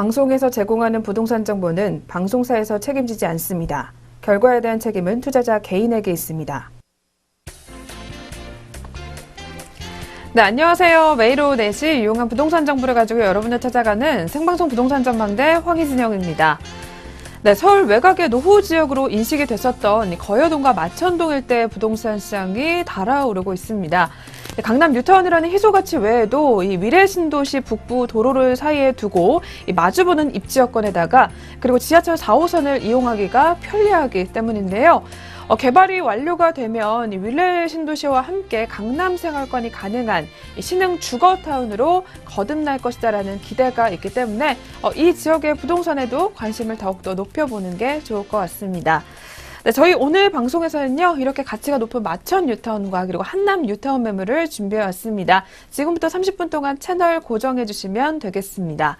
방송에서 제공하는 부동산 정보는 방송사에서 책임지지 않습니다. 결과에 대한 책임은 투자자 개인에게 있습니다. 네, 안녕하세요. 매일 오후 4시 유용한 부동산 정보를 가지고 여러분을 찾아가는 생방송 부동산 전망대 황희진영입니다. 네, 서울 외곽의 노후 지역으로 인식이 됐었던 거여동과 마천동 일대 부동산 시장이 달아오르고 있습니다. 강남 뉴타운이라는 희소가치 외에도 이 미래신도시 북부 도로를 사이에 두고 마주보는 입지여건에다가 그리고 지하철 4호선을 이용하기가 편리하기 때문인데요. 개발이 완료가 되면 미래신도시와 함께 강남 생활권이 가능한 신흥 주거타운으로 거듭날 것이다라는 기대가 있기 때문에 이 지역의 부동산에도 관심을 더욱더 높여보는 게 좋을 것 같습니다. 네, 저희 오늘 방송에서는요, 이렇게 가치가 높은 마천 뉴타운과 그리고 한남 뉴타운 매물을 준비해왔습니다. 지금부터 30분 동안 채널 고정해주시면 되겠습니다.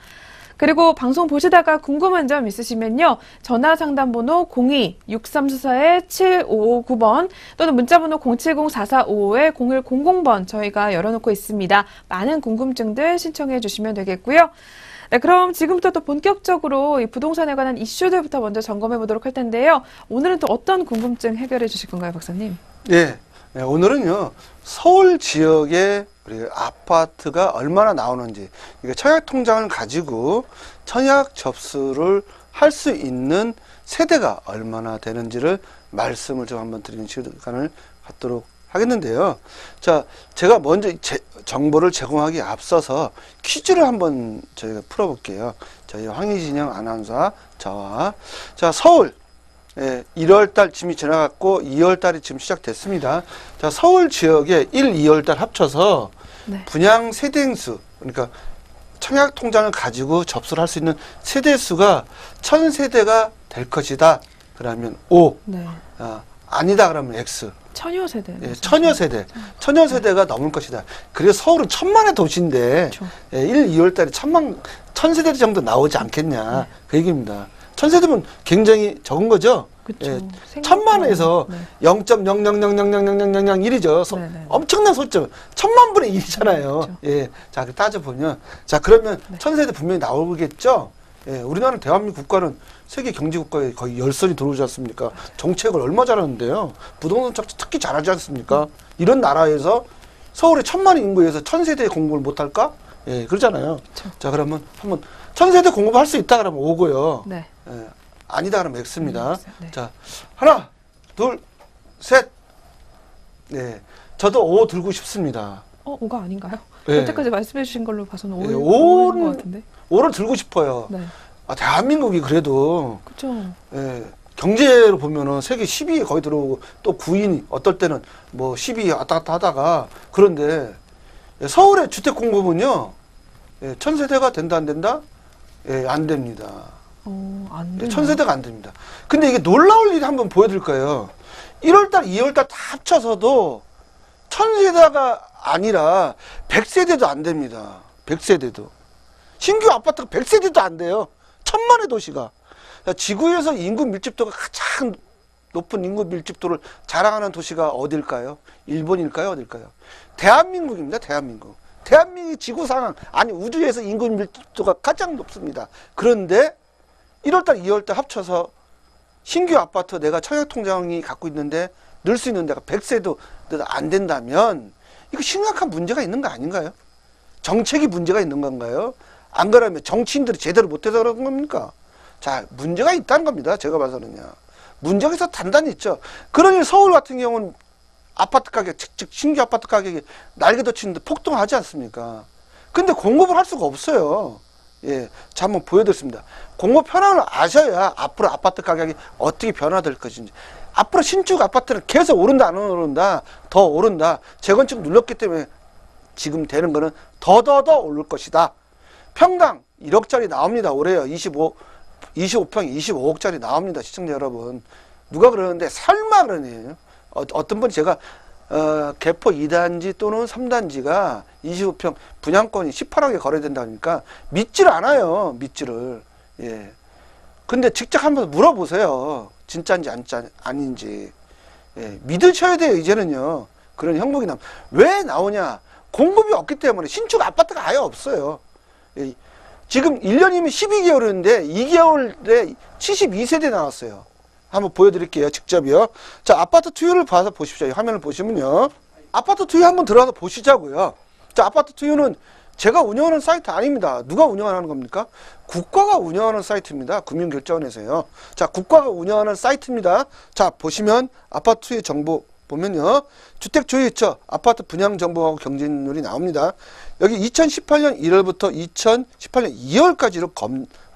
그리고 방송 보시다가 궁금한 점 있으시면요, 전화 상담번호 02-6344-7559번 또는 문자번호 070-4455-0100번 저희가 열어놓고 있습니다. 많은 궁금증들 신청해 주시면 되겠고요. 네, 그럼 지금부터 또 본격적으로 이 부동산에 관한 이슈들부터 먼저 점검해 보도록 할 텐데요. 오늘은 또 어떤 궁금증 해결해 주실 건가요, 박사님? 네, 오늘은요, 서울 지역의 우리 아파트가 얼마나 나오는지, 이게 청약 통장을 가지고 청약 접수를 할 수 있는 세대가 얼마나 되는지를 말씀을 좀 한번 드리는 시간을 갖도록 하겠는데요. 자, 제가 먼저 정보를 제공하기 앞서서 퀴즈를 한번 저희가 풀어볼게요. 저희 황희진영 아나운서, 저와. 자, 서울. 1월달 지금이 지나갔고 2월달이 지금 시작됐습니다. 자, 서울 지역에 1, 2월달 합쳐서 네. 분양 세대수, 그러니까 청약 통장을 가지고 접수를 할 수 있는 세대수가 1000세대가 될 것이다. 그러면 O. 네. 아니다 그러면 X. 처녀 세대. 처녀 세대. 처녀 세대가 넘을 것이다. 그래서 서울은 1000만의 도시인데, 그렇죠. 1, 2월달에 1000세대 정도 나오지 않겠냐. 그 얘기입니다. 1000세대면 굉장히 적은 거죠. 그렇죠. 1000만에서 0.000000001이죠. 엄청난 소점. 1000만분의 1이잖아요. 그렇죠. 예. 자, 따져보면. 자, 그러면 네. 1000세대 분명히 나오겠죠? 예. 우리나라는 대한민국 국가는 세계 경제국가에 거의 열선이 들어오지 않습니까? 맞아요. 정책을 얼마 잘하는데요. 부동산 정책 특히 잘하지 않습니까? 이런 나라에서 서울의 1000만의 인구에서 1000세대 공급을 못할까? 예, 그러잖아요. 그렇죠. 자, 그러면 한번 1000세대 공급할 수 있다 그러면 오고요. 네. 예, 아니다 그러면 X입니다. 네. 자, 하나, 둘, 셋. 네, 저도 O 들고 싶습니다. 5가 아닌가요? 네. 여태까지 말씀해 주신 걸로 봐서는 5인 것 같은데. 5를 들고 싶어요. 네. 대한민국이 그래도 그렇죠. 예, 경제로 보면은 세계 10위에 거의 들어오고 또 9위, 어떨 때는 뭐 10위 왔다 갔다 하다가, 그런데 서울의 주택 공급은요, 1000세대가 된다 안 된다? 예, 안 됩니다. 안 돼요. 1000세대가 안 됩니다. 근데 이게 놀라울 일이 한번 보여드릴 거예요. 1월달, 2월달 다 합쳐서도 1000세대가 아니라 100세대도 안 됩니다. 100세대도. 신규 아파트가 100세대도 안 돼요. 1000만의 도시가. 지구에서 인구 밀집도가 가장 높은 인구 밀집도를 자랑하는 도시가 어딜까요? 일본일까요? 어딜까요? 대한민국입니다. 대한민국. 대한민국이 지구 상황, 아니 우주에서 인구 밀집도가 가장 높습니다. 그런데 1월달, 2월달 합쳐서 신규 아파트 내가 청약 통장이 갖고 있는데 넣을 수 있는 데가 100세도 안 된다면 이거 심각한 문제가 있는 거 아닌가요? 정책이 문제가 있는 건가요? 안 그러면 정치인들이 제대로 못해서 그런 겁니까? 자, 문제가 있다는 겁니다. 제가 봐서는요. 문제가 있어 단단히 있죠. 그러니 서울 같은 경우는 아파트 가격, 즉 신규 아파트 가격이 날개도 치는데 폭등하지 않습니까? 근데 공급을 할 수가 없어요. 예, 자, 한번 보여드렸습니다. 공급 현황을 아셔야 앞으로 아파트 가격이 어떻게 변화될 것인지. 앞으로 신축 아파트는 계속 오른다, 안 오른다, 더 오른다. 재건축 눌렀기 때문에 지금 되는 거는 더 오를 것이다. 평당 1억짜리 나옵니다. 올해요. 25평 25억짜리 나옵니다. 시청자 여러분. 누가 그러는데 설마 그러네요. 어떤 분이 제가 개포 2단지 또는 3단지가 25평 분양권이 18억에 거래된다 하니까 믿지를 않아요. 믿지를. 예. 근데 직접 한번 물어보세요. 진짜인지 아닌지. 예. 믿으셔야 돼요. 이제는요. 그런 형국이 왜 나오냐. 공급이 없기 때문에 신축 아파트가 아예 없어요. 예. 지금 1년이면 12개월인데 2개월에 72세대 나왔어요. 한번 보여드릴게요. 직접이요. 자, 아파트 투유를 봐서 보십시오. 이 화면을 보시면요. 아파트 투유 한번 들어가서 보시자고요. 자, 아파트 투유는 제가 운영하는 사이트 아닙니다. 누가 운영하는 겁니까? 국가가 운영하는 사이트입니다. 금융결제원에서요. 자, 국가가 운영하는 사이트입니다. 자, 보시면 아파트 투유 정보 보면요. 주택조회처 아파트 분양 정보하고 경쟁률이 나옵니다. 여기 2018년 1월부터 2018년 2월까지로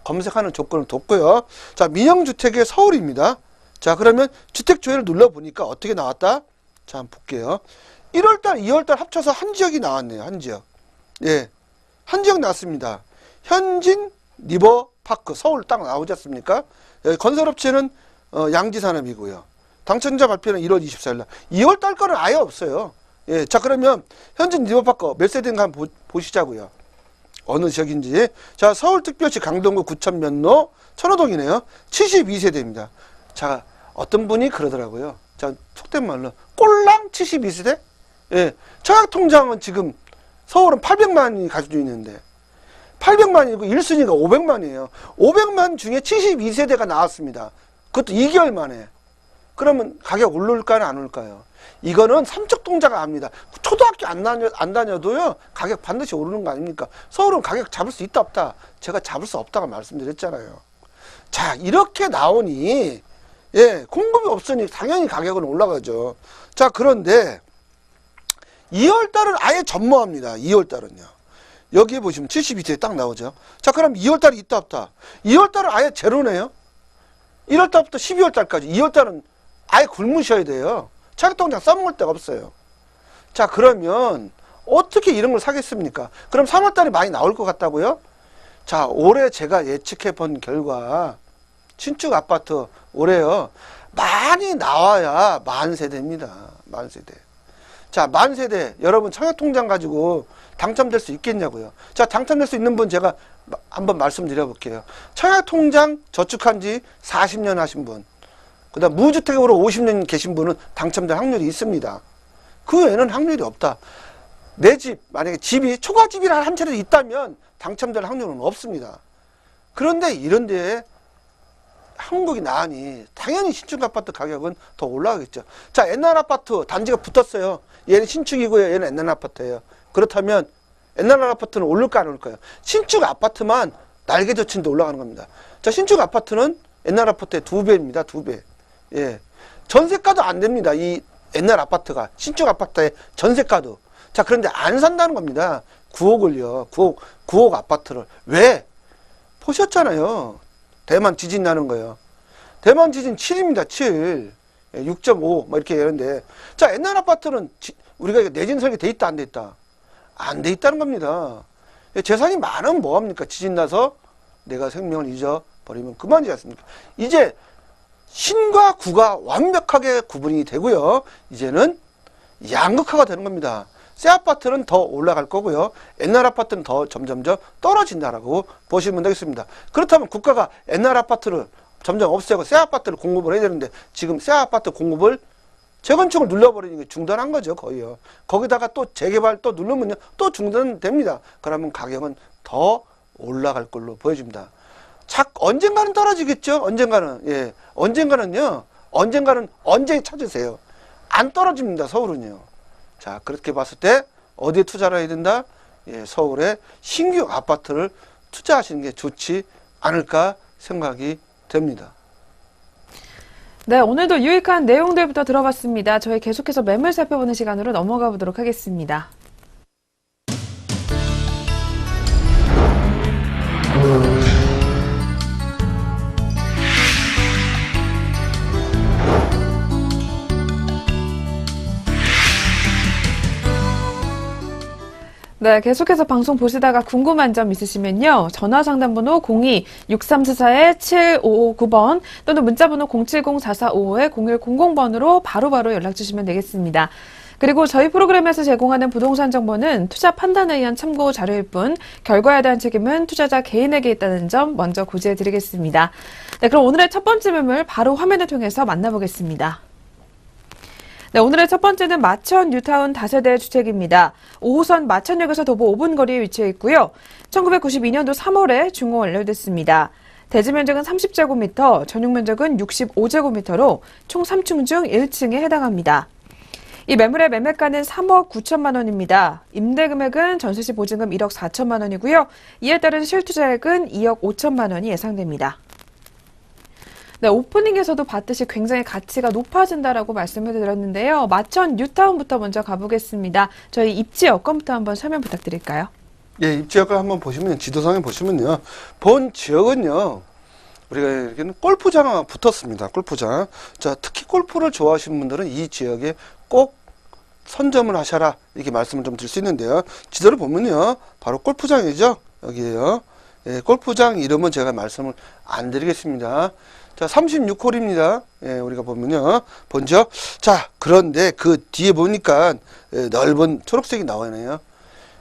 검색하는 조건을 뒀고요. 자, 민영주택의 서울입니다. 자, 그러면 주택조회를 눌러보니까 어떻게 나왔다? 자, 한번 볼게요. 1월달, 2월달 합쳐서 한 지역이 나왔네요. 한 지역. 예. 한 지역 나왔습니다. 현진 리버파크 서울 딱 나오지 않습니까? 여기 건설업체는 양지산업이고요. 당첨자 발표는 1월 24일 날. 2월 달 거는 아예 없어요. 예. 자, 그러면 현진 리버파크 몇 세대인가 한번 보시자고요. 어느 지역인지. 자, 서울특별시 강동구 구천면로 천호동이네요. 72세대입니다. 자, 어떤 분이 그러더라고요. 자, 속된 말로 꼴랑 72세대? 예. 청약통장은 지금 서울은 800만이 가지고 있는데 800만이고 1순위가 500만이에요. 500만 중에 72세대가 나왔습니다. 그것도 2개월 만에. 그러면 가격 오를까요, 안 오를까요? 이거는 삼척동자가 압니다. 초등학교 안 다녀도요, 가격 반드시 오르는 거 아닙니까? 서울은 가격 잡을 수 있다, 없다? 제가 잡을 수 없다고 말씀드렸잖아요. 자, 이렇게 나오니, 예, 공급이 없으니 당연히 가격은 올라가죠. 자, 그런데 2월달은 아예 전무합니다. 2월달은요. 여기에 보시면 72세 딱 나오죠. 자, 그럼 2월달이 있다, 없다? 2월달은 아예 제로네요. 1월달부터 12월달까지. 2월달은 아예 굶으셔야 돼요. 청약통장 써먹을 데가 없어요. 자, 그러면 어떻게 이런 걸 사겠습니까? 그럼 3월달에 많이 나올 것 같다고요? 자, 올해 제가 예측해 본 결과 신축 아파트 올해요. 많이 나와야 만세대입니다. 만세대. 자, 만세대 여러분 청약통장 가지고 당첨될 수 있겠냐고요. 자, 당첨될 수 있는 분 제가 한번 말씀드려 볼게요. 청약통장 저축한 지 40년 하신 분, 그 다음 무주택으로 50년 계신 분은 당첨될 확률이 있습니다. 그 외에는 확률이 없다. 내 집, 만약에 집이 초가집이라 한 채라도 있다면 당첨될 확률은 없습니다. 그런데 이런 데에 한국이 나으니 당연히 신축 아파트 가격은 더 올라가겠죠. 자, 옛날 아파트 단지가 붙었어요. 얘는 신축이고요. 얘는 옛날 아파트예요. 그렇다면 옛날 아파트는 오를까 안 오를까요? 신축 아파트만 날개 젖힌데 올라가는 겁니다. 자, 신축 아파트는 옛날 아파트의 2배입니다. 2배. 예. 전세가도 안 됩니다. 이 옛날 아파트가. 신축 아파트의 전세가도. 자, 그런데 안 산다는 겁니다. 9억을요. 9억 아파트를. 왜? 보셨잖아요. 대만 지진 나는 거예요. 대만 지진 7입니다. 7. 6.5. 뭐 이렇게 이런데. 자, 옛날 아파트는 우리가 내진 설계 돼 있다, 안 돼 있다? 안 돼 있다는 겁니다. 재산이 많으면 뭐합니까? 지진 나서 내가 생명을 잊어버리면 그만이지 않습니까? 이제 신과 구가 완벽하게 구분이 되고요. 이제는 양극화가 되는 겁니다. 새 아파트는 더 올라갈 거고요. 옛날 아파트는 더 점점점 떨어진다라고 보시면 되겠습니다. 그렇다면 국가가 옛날 아파트를 점점 없애고 새 아파트를 공급을 해야 되는데 지금 새 아파트 공급을 재건축을 눌러버리는 게 중단한 거죠, 거의요. 거기다가 또 재개발 또 누르면요, 또 중단됩니다. 그러면 가격은 더 올라갈 걸로 보여집니다. 언젠가는 떨어지겠죠? 언젠가는. 예. 언젠가는요, 언젠가는 언제 찾으세요? 안 떨어집니다, 서울은요. 자, 그렇게 봤을 때 어디에 투자를 해야 된다? 예, 서울에 신규 아파트를 투자하시는 게 좋지 않을까 생각이 됩니다. 네, 오늘도 유익한 내용들부터 들어봤습니다. 저희 계속해서 매물 살펴보는 시간으로 넘어가 보도록 하겠습니다. 네, 계속해서 방송 보시다가 궁금한 점 있으시면요. 전화상담번호 02-6344-7559번 또는 문자번호 070-4455-0100번으로 바로바로 연락주시면 되겠습니다. 그리고 저희 프로그램에서 제공하는 부동산 정보는 투자 판단에 의한 참고 자료일 뿐 결과에 대한 책임은 투자자 개인에게 있다는 점 먼저 고지해드리겠습니다. 네, 그럼 오늘의 첫 번째 매물 바로 화면을 통해서 만나보겠습니다. 네, 오늘의 첫 번째는 마천 뉴타운 다세대 주택입니다. 5호선 마천역에서 도보 5분 거리에 위치해 있고요. 1992년도 3월에 준공 완료됐습니다. 대지 면적은 30제곱미터, 전용 면적은 65제곱미터로 총 3층 중 1층에 해당합니다. 이 매물의 매매가는 3억 9천만 원입니다. 임대 금액은 전세시 보증금 1억 4천만 원이고요. 이에 따른 실투자액은 2억 5천만 원이 예상됩니다. 네, 오프닝에서도 봤듯이 굉장히 가치가 높아진다라고 말씀을 드렸는데요. 마천 뉴타운부터 먼저 가보겠습니다. 저희 입지 여건부터 한번 설명 부탁드릴까요? 예, 입지 여건 한번 보시면, 지도상에 보시면요. 본 지역은요, 우리가 이렇게는 골프장이 붙었습니다. 골프장. 자, 특히 골프를 좋아하시는 분들은 이 지역에 꼭 선점을 하셔라. 이렇게 말씀을 좀 드릴 수 있는데요. 지도를 보면요. 바로 골프장이죠. 여기에요. 예, 골프장 이름은 제가 말씀을 안 드리겠습니다. 자, 36홀입니다. 예, 우리가 보면요. 본죠? 자, 그런데 그 뒤에 보니까 넓은 초록색이 나오네요.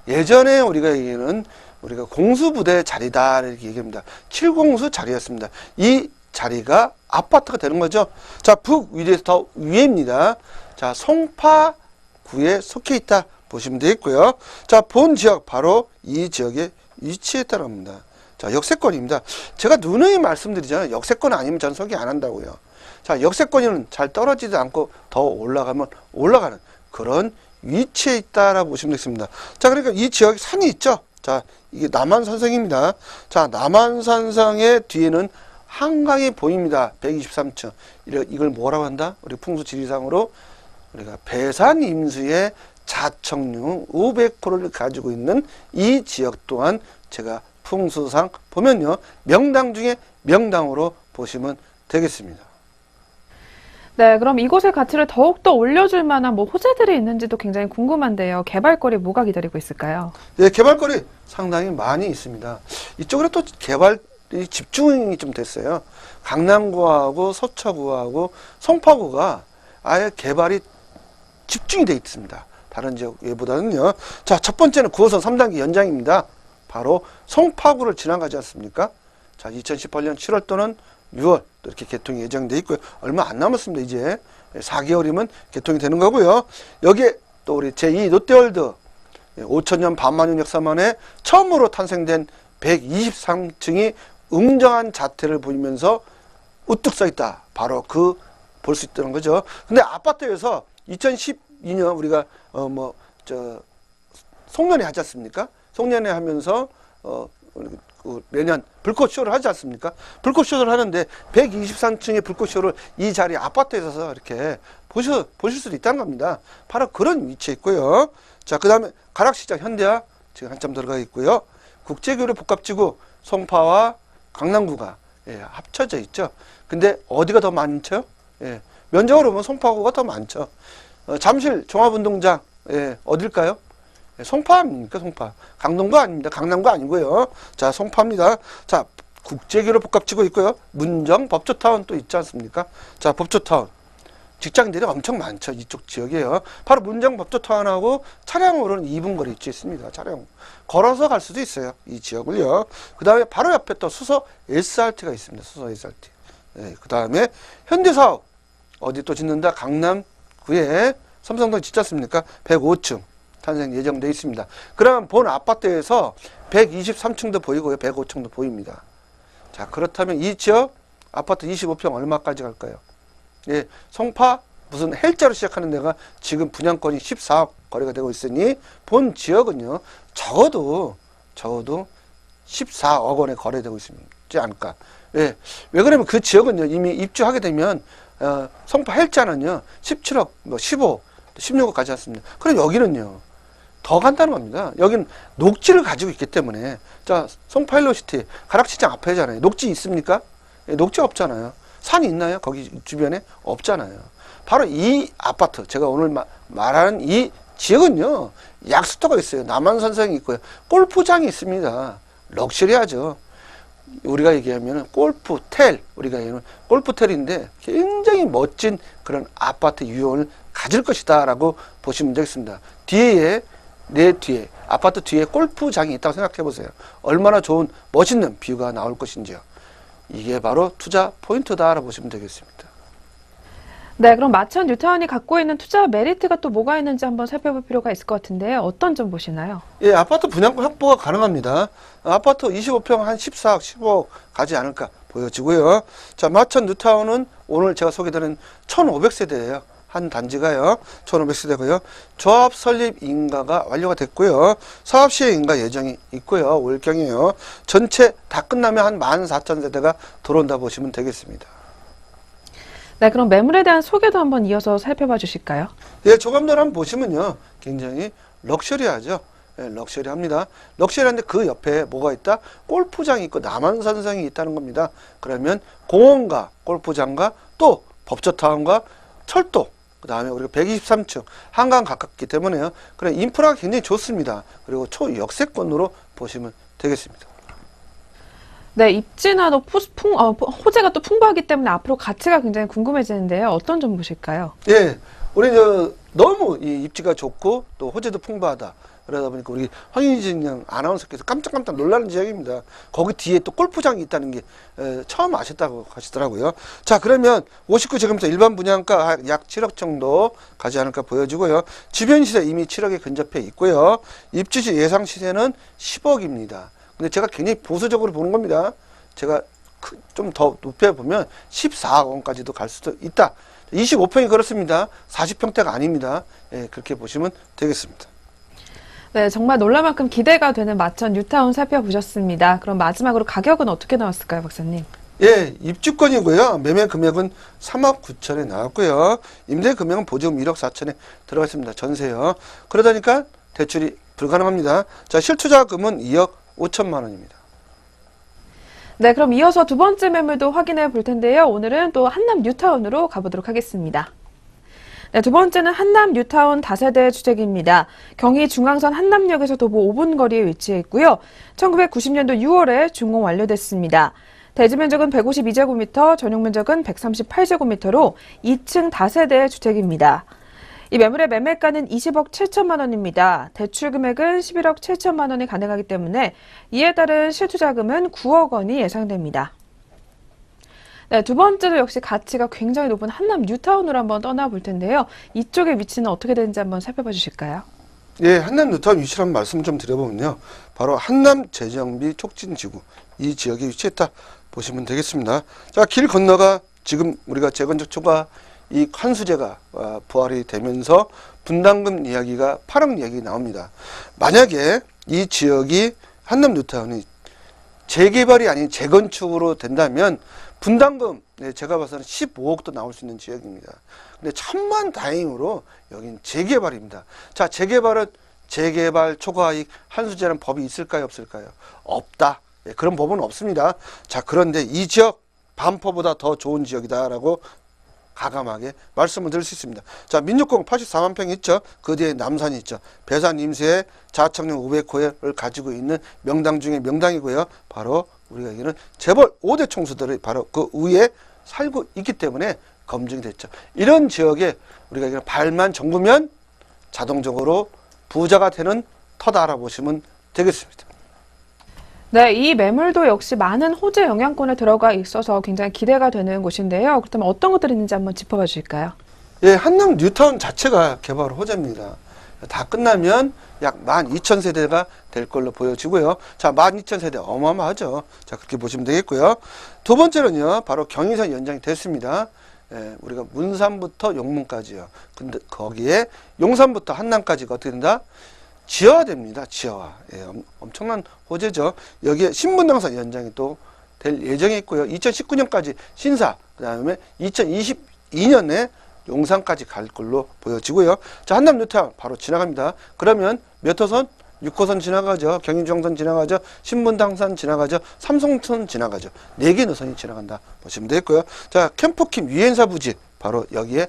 예전에 우리가 얘기하는 우리가 공수부대 자리다 이렇게 얘기합니다. 7공수 자리였습니다. 이 자리가 아파트가 되는 거죠. 자, 북위에서 더 위에입니다. 자, 송파구에 속해 있다 보시면 되겠고요. 자, 본 지역 바로 이 지역에 위치했다는 겁니다. 자, 역세권입니다. 제가 누누이 말씀드리잖아요. 역세권 아니면 전 소개 안 한다고요. 자, 역세권은 잘 떨어지지 않고 더 올라가면 올라가는 그런 위치에 있다라고 보시면 되겠습니다. 자, 그러니까 이 지역에 산이 있죠. 자, 이게 남한산성입니다. 자, 남한산성의 뒤에는 한강이 보입니다. 123층. 이걸 뭐라고 한다? 우리 풍수지리상으로 우리가 배산 임수의 자청류 500%를 가지고 있는 이 지역 또한 제가 풍수상 보면요. 명당 중에 명당으로 보시면 되겠습니다. 네, 그럼 이곳의 가치를 더욱더 올려줄 만한 호재들이 있는지도 굉장히 궁금한데요. 개발거리 뭐가 기다리고 있을까요? 네, 개발거리 상당히 많이 있습니다. 이쪽으로 또 개발이 집중이 좀 됐어요. 강남구하고 서초구하고 송파구가 아예 개발이 집중이 되어 있습니다. 다른 지역 외보다는요. 자, 첫 번째는 9호선 3단계 연장입니다. 바로 송파구를 지나가지 않습니까? 자, 2018년 7월 또는 6월 또 이렇게 개통이 예정되어 있고요. 얼마 안 남았습니다. 이제 4개월이면 개통이 되는 거고요. 여기에 또 우리 제2 롯데월드 5천년 반만년 역사 만에 처음으로 탄생된 123층이 웅장한 자태를 보이면서 우뚝 서 있다. 바로 그 볼 수 있다는 거죠. 근데 아파트에서 2012년 우리가 송년회 하지 않습니까? 송년회 하면서 매년 불꽃쇼를 하지 않습니까? 불꽃쇼를 하는데 123층의 불꽃쇼를 이 자리 아파트에서 이렇게 보실 수도 있다는 겁니다. 바로 그런 위치에 있고요. 자, 그 다음에 가락시장 현대화 지금 한참 들어가 있고요. 국제교류 복합지구 송파와 강남구가 합쳐져 있죠. 근데 어디가 더 많죠? 면적으로 보면 송파구가 더 많죠. 잠실 종합운동장 어딜까요? 송파입니까? 송파. 강동구 아닙니다. 강남구 아니고요. 자, 송파입니다. 자, 국제교류 복합지구 있고요. 문정 법조타운 또 있지 않습니까? 자, 법조타운. 직장인들이 엄청 많죠. 이쪽 지역이에요. 바로 문정 법조타운하고 차량으로는 2분 거리 위치에 있습니다. 차량. 걸어서 갈 수도 있어요. 이 지역을요. 그 다음에 바로 옆에 또 수서 SRT가 있습니다. 수서 SRT. 그 다음에 현대사업. 어디 또 짓는다? 강남구에 삼성동 짓지 않습니까? 105층. 탄생 예정되어 있습니다. 그러면 본 아파트에서 123층도 보이고요. 105층도 보입니다. 자, 그렇다면 이 지역 아파트 25평 얼마까지 갈까요? 예, 송파 무슨 헬자로 시작하는 데가 지금 분양권이 14억 거래가 되고 있으니 본 지역은요. 적어도 14억 원에 거래되고 있지 않을까. 예, 왜 그러면 그 지역은요. 이미 입주하게 되면 송파 헬자는요. 17억, 15, 16억 가지 않습니다. 그럼 여기는요. 더 간다는 겁니다. 여기는 녹지를 가지고 있기 때문에. 자, 송파일로시티 가락시장 앞에잖아요. 녹지 있습니까? 녹지 없잖아요. 산이 있나요? 거기 주변에 없잖아요. 바로 이 아파트, 제가 오늘 말하는 이 지역은요. 약수터가 있어요. 남한산성이 있고요. 골프장이 있습니다. 럭셔리하죠. 우리가 얘기하면 골프텔, 우리가 얘기하는 골프텔인데 굉장히 멋진 그런 아파트 유형을 가질 것이다 라고 보시면 되겠습니다. 내 뒤에 아파트 뒤에 골프장이 있다고 생각해 보세요. 얼마나 좋은 멋있는 뷰가 나올 것인지요. 이게 바로 투자 포인트다라고 보시면 되겠습니다. 네, 그럼 마천 뉴타운이 갖고 있는 투자 메리트가 또 뭐가 있는지 한번 살펴볼 필요가 있을 것 같은데요. 어떤 점 보시나요? 예, 아파트 분양권 확보가 가능합니다. 아파트 25평 한 14억, 15억 가지 않을까 보여지고요. 자, 마천 뉴타운은 오늘 제가 소개드린 1,500세대예요. 한 단지가요. 1,500세대고요. 조합 설립 인가가 완료가 됐고요. 사업 시행 인가 예정이 있고요. 올경이에요. 전체 다 끝나면 한 14,000세대가 들어온다 보시면 되겠습니다. 네, 그럼 매물에 대한 소개도 한번 이어서 살펴봐 주실까요? 예, 조감도를 한번 보시면요. 굉장히 럭셔리하죠. 예, 럭셔리합니다. 럭셔리한데 그 옆에 뭐가 있다? 골프장이 있고 남한산성이 있다는 겁니다. 그러면 공원과 골프장과 또 법조타운과 철도, 그 다음에 우리가 123층 한강 가깝기 때문에요. 그래 인프라가 굉장히 좋습니다. 그리고 초역세권으로 보시면 되겠습니다. 네, 입지나 또 호재가 또 풍부하기 때문에 앞으로 가치가 굉장히 궁금해지는데요. 어떤 점 보실까요? 예, 우리 너무 이 입지가 좋고 또 호재도 풍부하다. 그러다 보니까 우리 황희진 아나운서께서 깜짝깜짝 놀라는 지역입니다. 거기 뒤에 또 골프장이 있다는 게 처음 아셨다고 하시더라고요. 자, 그러면 59제곱미터 일반 분양가 약 7억 정도 가지 않을까 보여지고요. 주변 시세 이미 7억에 근접해 있고요. 입주시 예상 시세는 10억입니다. 근데 제가 굉장히 보수적으로 보는 겁니다. 제가 좀 더 높여보면 14억 원까지도 갈 수도 있다. 25평이 그렇습니다. 40평대가 아닙니다. 예, 그렇게 보시면 되겠습니다. 네, 정말 놀랄만큼 기대가 되는 마천 뉴타운 살펴보셨습니다. 그럼 마지막으로 가격은 어떻게 나왔을까요, 박사님? 예, 입주권이고요. 매매 금액은 3억 9천에 나왔고요. 임대 금액은 보증금 1억 4천에 들어갔습니다. 전세요. 그러다니까 대출이 불가능합니다. 자, 실투자금은 2억 5천만 원입니다. 네, 그럼 이어서 두 번째 매물도 확인해 볼 텐데요. 오늘은 또 한남 뉴타운으로 가보도록 하겠습니다. 네, 두 번째는 한남 뉴타운 다세대 주택입니다. 경의 중앙선 한남역에서 도보 5분 거리에 위치해 있고요. 1990년도 6월에 준공 완료됐습니다. 대지 면적은 152제곱미터, 전용 면적은 138제곱미터로 2층 다세대 주택입니다. 이 매물의 매매가는 20억 7천만 원입니다. 대출 금액은 11억 7천만 원이 가능하기 때문에 이에 따른 실투자금은 9억 원이 예상됩니다. 네, 두 번째도 역시 가치가 굉장히 높은 한남 뉴타운으로 한번 떠나볼 텐데요. 이쪽의 위치는 어떻게 되는지 한번 살펴봐 주실까요? 예, 한남 뉴타운 위치를 한번 말씀 좀 드려보면요. 바로 한남 재정비 촉진지구 이 지역에 위치했다 보시면 되겠습니다. 자, 길 건너가 지금 우리가 재건축 초과 이 환수제가 부활이 되면서 분담금 이야기가 8억 이야기 나옵니다. 만약에 이 지역이 한남 뉴타운이 재개발이 아닌 재건축으로 된다면 분담금 제가 봐서는 15억도 나올 수 있는 지역입니다. 근데 천만다행으로 여긴 재개발입니다. 자, 재개발은 재개발 초과이익 환수제라는 법이 있을까요, 없을까요? 없다. 그런 법은 없습니다. 자, 그런데 이 지역 반포보다 더 좋은 지역이다라고 가감하게 말씀을 드릴 수 있습니다. 자, 민족공 84만 평이 있죠. 그 뒤에 남산이 있죠. 배산 임수에 자청령 500호를 가지고 있는 명당 중에 명당이고요. 바로 우리가 얘기는 재벌 5대 총수들이 바로 그 위에 살고 있기 때문에 검증이 됐죠. 이런 지역에 우리가 얘기는 발만 정부면 자동적으로 부자가 되는 터다 알아보시면 되겠습니다. 네, 이 매물도 역시 많은 호재 영향권에 들어가 있어서 굉장히 기대가 되는 곳인데요. 그렇다면 어떤 것들이 있는지 한번 짚어봐 주실까요? 예, 한남 뉴타운 자체가 개발 호재입니다. 다 끝나면 약 12,000세대가 될 걸로 보여지고요. 자, 12,000세대 어마어마하죠. 자, 그렇게 보시면 되겠고요. 두 번째는요, 바로 경의선 연장이 됐습니다. 예, 우리가 문산부터 용문까지요. 근데 거기에 용산부터 한남까지가 어떻게 된다? 지하화됩니다. 지하화. 예, 엄청난 호재죠. 여기에 신분당선 연장이 또 될 예정이 있고요. 2019년까지 신사, 그 다음에 2022년에 용산까지 갈 걸로 보여지고요. 자, 한남 뉴타운 바로 지나갑니다. 그러면 몇 호선? 6호선 지나가죠. 경인중앙선 지나가죠. 신분당선 지나가죠. 삼성선 지나가죠. 4개 노선이 지나간다 보시면 되겠고요. 자, 캠프킴 유엔사 부지 바로 여기에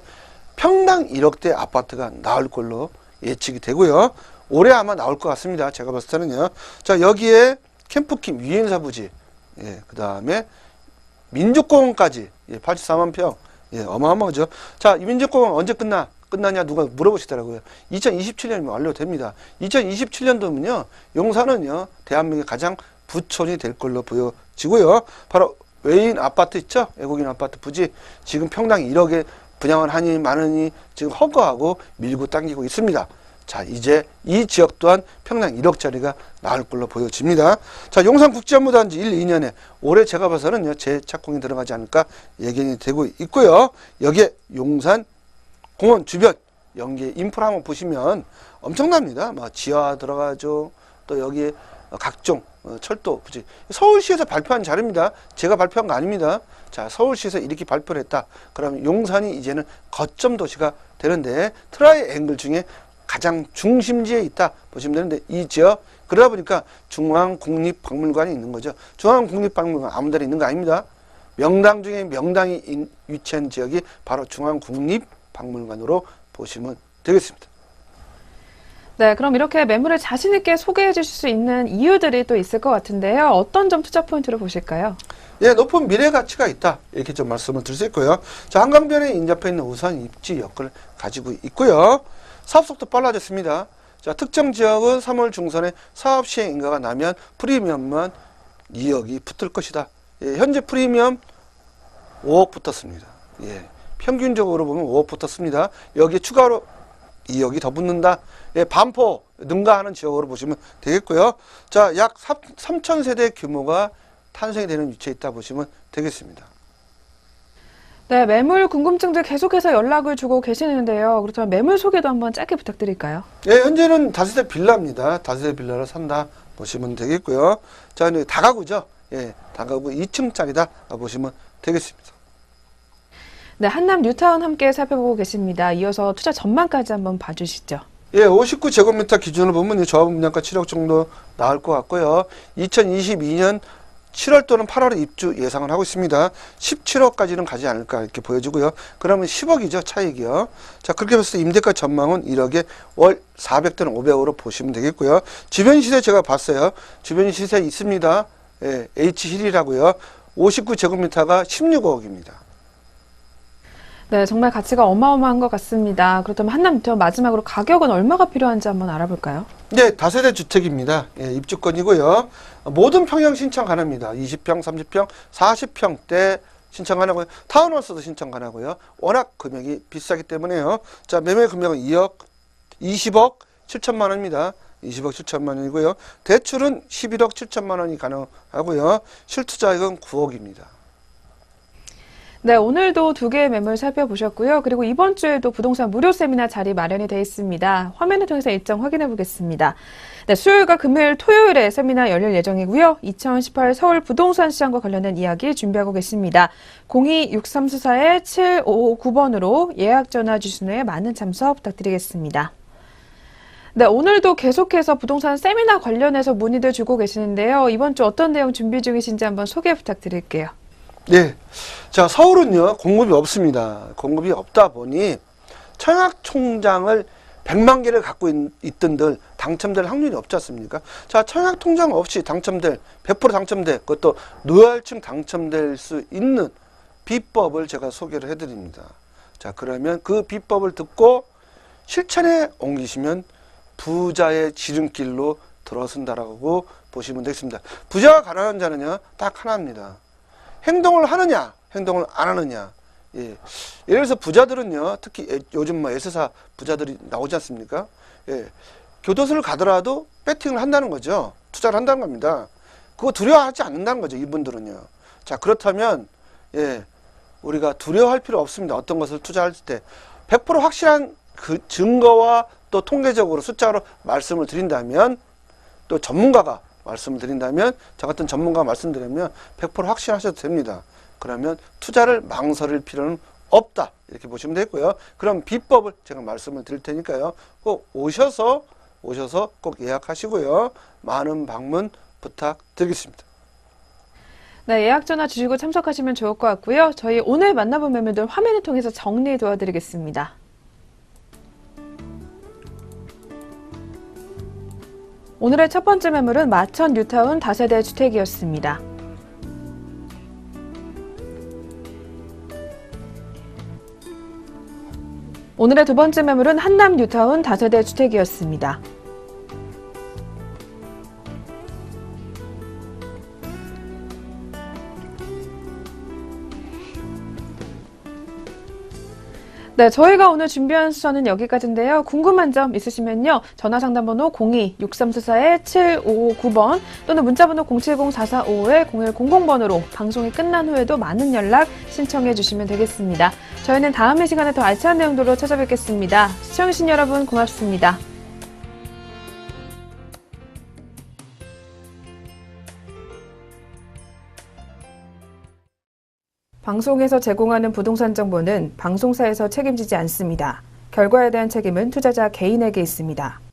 평당 1억대 아파트가 나올 걸로 예측이 되고요. 올해 아마 나올 것 같습니다. 제가 봤을 때는요. 자, 여기에 캠프킴 유엔사 부지, 예, 그 다음에 민족공원까지, 예, 84만 평, 예, 어마어마하죠. 자, 이 민족공원 언제 끝나냐 누가 물어보시더라고요. 2027년이면 완료됩니다. 2027년도면요, 용산은요, 대한민국의 가장 부촌이 될 걸로 보여지고요. 바로 외인 아파트 있죠? 외국인 아파트 부지, 지금 평당 1억에 분양을 하니 마느니 지금 허거하고 밀고 당기고 있습니다. 자, 이제 이 지역 또한 평당 1억짜리가 나올 걸로 보여집니다. 자, 용산국제업무단지 1, 2년에 올해 제가 봐서는요, 재착공이 들어가지 않을까 예견이 되고 있고요. 여기에 용산 공원 주변 연계 인프라 한번 보시면 엄청납니다. 뭐 지하 들어가죠. 또 여기에 각종 철도, 서울시에서 발표한 자료입니다. 제가 발표한 거 아닙니다. 자, 서울시에서 이렇게 발표를 했다. 그러면 용산이 이제는 거점 도시가 되는데 트라이앵글 중에 가장 중심지에 있다 보시면 되는데 이 지역, 그러다 보니까 중앙국립박물관이 있는 거죠. 중앙국립박물관 아무 데나 있는 거 아닙니다. 명당 중에 명당이 위치한 지역이 바로 중앙국립박물관으로 보시면 되겠습니다. 네, 그럼 이렇게 매물을 자신 있게 소개해 주실 수 있는 이유들이 또 있을 것 같은데요. 어떤 점 투자 포인트로 보실까요? 예, 높은 미래 가치가 있다. 이렇게 좀 말씀을 드릴 수 있고요. 자, 한강변에 인접해 있는 우선 입지 여건을 가지고 있고요. 사업 속도 빨라졌습니다. 자, 특정 지역은 3월 중순에 사업 시행 인가가 나면 프리미엄만 2억이 붙을 것이다. 예, 현재 프리미엄 5억 붙었습니다. 예, 평균적으로 보면 5억 붙었습니다. 여기에 추가로 2억이 더 붙는다. 예, 반포 능가하는 지역으로 보시면 되겠고요. 자, 약 3,000세대 규모가 탄생이 되는 위치에 있다 보시면 되겠습니다. 네, 매물 궁금증들 계속해서 연락을 주고 계시는데요. 그렇다면 매물 소개도 한번 짧게 부탁드릴까요? 예, 현재는 다세대 빌라입니다. 다세대 빌라를 산다 보시면 되겠고요. 자, 이제 다가구죠. 예, 다가구 2층짜리다 보시면 되겠습니다. 네, 한남 뉴타운 함께 살펴보고 계십니다. 이어서 투자 전망까지 한번 봐주시죠. 예, 59제곱미터 기준으로 보면 조합 분양가 7억 정도 나올 것 같고요. 2022년 7월 또는 8월에 입주 예상을 하고 있습니다. 17억까지는 가지 않을까 이렇게 보여지고요. 그러면 10억이죠, 차익이요. 자, 그렇게 봤을 때 임대가 전망은 1억에 월 400대는 500으로 보시면 되겠고요. 주변 시세 제가 봤어요. 주변 시세 있습니다. 예, H힐이라고요. 59제곱미터가 16억입니다. 네, 정말 가치가 어마어마한 것 같습니다. 그렇다면 한남 뉴타운 마지막으로 가격은 얼마가 필요한지 한번 알아볼까요? 네, 다세대 주택입니다. 예, 입주권이고요. 모든 평형 신청 가능합니다. 20평, 30평, 40평대 신청 가능하고요. 타운하우스도 신청 가능하고요. 워낙 금액이 비싸기 때문에요. 자, 매매 금액은 20억 7천만 원입니다. 20억 7천만 원이고요. 대출은 11억 7천만 원이 가능하고요. 실투자액은 9억입니다. 네, 오늘도 두 개의 매물 살펴보셨고요. 그리고 이번 주에도 부동산 무료 세미나 자리 마련이 되어 있습니다. 화면을 통해서 일정 확인해 보겠습니다. 네, 수요일과 금요일, 토요일에 세미나 열릴 예정이고요. 2018 서울 부동산 시장과 관련된 이야기 준비하고 계십니다. 02-6344-7559번으로 예약 전화 주신 후에 많은 참석 부탁드리겠습니다. 네, 오늘도 계속해서 부동산 세미나 관련해서 문의들 주고 계시는데요. 이번 주 어떤 내용 준비 중이신지 한번 소개 부탁드릴게요. 네. 자, 서울은요, 공급이 없습니다. 공급이 없다 보니 청약통장을 100만 개를 갖고 있던들 당첨될 확률이 없지 않습니까? 자, 청약통장 없이 당첨될, 100% 당첨될, 그것도 노열층 당첨될 수 있는 비법을 제가 소개를 해드립니다. 자, 그러면 그 비법을 듣고 실천에 옮기시면 부자의 지름길로 들어선다라고 보시면 되겠습니다. 부자가 가난한 자는요, 딱 하나입니다. 행동을 하느냐, 행동을 안 하느냐. 예. 예를 들어서 부자들은요, 특히 요즘 뭐 S사 부자들이 나오지 않습니까? 예. 교도소를 가더라도 배팅을 한다는 거죠. 투자를 한다는 겁니다. 그거 두려워하지 않는다는 거죠, 이분들은요. 자, 그렇다면, 예. 우리가 두려워할 필요 없습니다. 어떤 것을 투자할 때. 100% 확실한 그 증거와 또 통계적으로 숫자로 말씀을 드린다면, 또 전문가가 말씀을 드린다면, 저 같은 전문가가 말씀드리면 100% 확신하셔도 됩니다. 그러면 투자를 망설일 필요는 없다. 이렇게 보시면 되고요. 그럼 비법을 제가 말씀을 드릴 테니까요. 꼭 오셔서 꼭 예약하시고요. 많은 방문 부탁드리겠습니다. 네, 예약 전화 주시고 참석하시면 좋을 것 같고요. 저희 오늘 만나본 매물들 화면을 통해서 정리 도와드리겠습니다. 오늘의 첫 번째 매물은 마천 뉴타운 다세대 주택이었습니다. 오늘의 두 번째 매물은 한남 뉴타운 다세대 주택이었습니다. 네, 저희가 오늘 준비한 수서는 여기까지인데요. 궁금한 점 있으시면요. 전화상담번호 02-6344-7559번 또는 문자번호 070-4455-0100번으로 방송이 끝난 후에도 많은 연락 신청해 주시면 되겠습니다. 저희는 다음의 시간에 더 알찬 내용들로 찾아뵙겠습니다. 시청해주신 여러분 고맙습니다. 방송에서 제공하는 부동산 정보는 방송사에서 책임지지 않습니다. 결과에 대한 책임은 투자자 개인에게 있습니다.